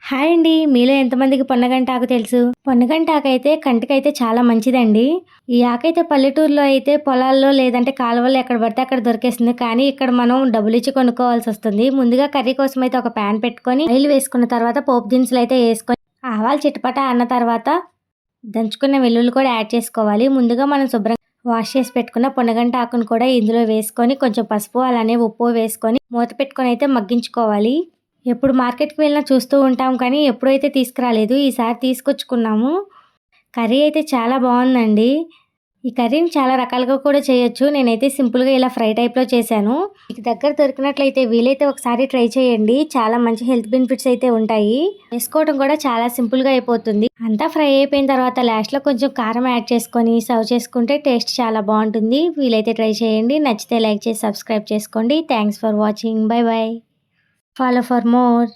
Hi అండి. మీలో ఎంతమందికి పొన్నగంటాకు తెలుసు? పొన్నగంటాకు అయితే కంటికైతే చాలా మంచిదండి. ఈ ఆకైతే పల్లెటూరులో అయితే పొలాల్లో లేదంటే కాలువల్లో ఎక్కడ పడితే అక్కడ దొరికేస్తుంది. కానీ ఇక్కడ మనం డబ్బులిచ్చి కొనుక్కోవాల్సొస్తుంది. ముందుగా కర్రీ కోసం అయితే ఒక పాన్ పెట్టుకొని ఆయిల్ వేసుకున్న తర్వాత పోపు దినుసులైతే యేసుకొని ఆవాలు చిటపట అన్న తర్వాత దంచుకున్న వెల్లుల్లి కూడా యాడ్ చేసుకోవాలి. ముందుగా మనం శుభ్రంగా వాష్ చేసి పెట్టుకున్న పొన్నగంట ఆకును కూడా ఇందులో వేసుకొని కొంచెం పసుపు అలానే ఉప్పు వేసుకొని మూత పెట్టుకొని అయితే మగ్గించుకోవాలి. ఎప్పుడు మార్కెట్‌కి వెళ్ళినా చూస్తూ ఉంటాం కానీ ఎప్పుడైతే తీసుకురాలేదు. ఈసారి తీసుకొచ్చుకున్నాము. కర్రీ అయితే చాలా బావుందండి. ఈ కర్రీని చాలా రకాలుగా కూడా చేయొచ్చు. నేనైతే సింపుల్‌గా ఇలా ఫ్రై టైప్‌లో చేశాను. మీకు దగ్గర దొరికినట్లయితే వీలైతే ఒకసారి ట్రై చేయండి. చాలా మంచి హెల్త్ బెనిఫిట్స్ అయితే ఉంటాయి. చేసుకోవడం కూడా చాలా సింపుల్‌గా అయిపోతుంది. అంతా ఫ్రై అయిపోయిన తర్వాత లాస్ట్‌లో కొంచెం కారం యాడ్ చేసుకొని సర్వ్ చేసుకుంటే టేస్ట్ చాలా బావుంటుంది. వీలైతే ట్రై చేయండి. నచ్చితే లైక్ చేసి సబ్స్క్రైబ్ చేసుకోండి. Thanks for watching. By by. Follow for more.